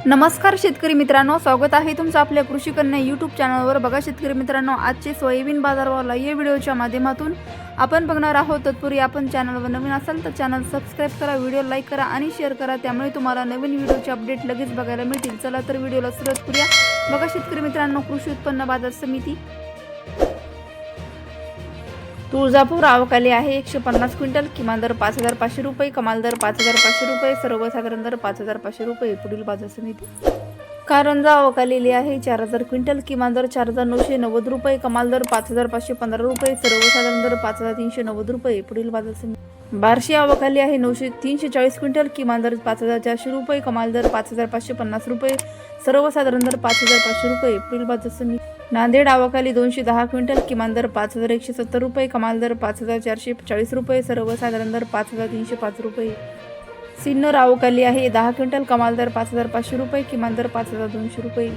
नमस्कार शेतकरी मित्रांनो, स्वागत आहे तुमचं आपल्या कृषी कन्या यूट्यूब चॅनलवर। बघा शेतकरी मित्रांनो, आजचे सोयाबीन बाजारभाव या व्हिडिओच्या माध्यमातून आपण बघणार आहोत। तत्पूर्वी आपण चॅनलवर नवीन असाल तर चॅनल सबस्क्राइब करा, व्हिडिओ लाईक करा आणि शेअर करा, त्यामुळे तुम्हाला नवीन व्हिडिओचे अपडेट लगेच बघायला मिळतील। चला तर व्हिडिओला सुरुवात करूया। बघा शेतकरी मित्रांनो, कृषी उत्पन्न बाजार समिती तुळजापूर आवकाली आहे 150 क्विंटल, किमान दर 5500 रुपये, कमाल दर 5500 रुपये, सर्वसाधारण दर 5500 रुपये। पुढील बाजार समिती कारंजा आवकालेली आहे 4000 क्विंटल, किमान दर 4990 रुपये, कमाल दर 5515 रुपये, सर्वसाधारण दर 5390 रुपये। पुढील बाजार समिती बार्शी आवकाली आहे 340 क्विंटल, किमान दर 5400 रुपये, कमाल दर 5550 रुपये, सर्वसाधारण दर 5500 रुपये। पुढील बाजार समिती नांदेड आवकाली 210 क्विंटल, किमान दर 5170 रुपये, कमाल दर 5440 रुपये, सर्वसाधारण दर 5305 रुपये। सिन्नर आवकाली आहे 10 क्विंटल, कमाल दर 5500 रुपये, किमान दर 5200 रुपये।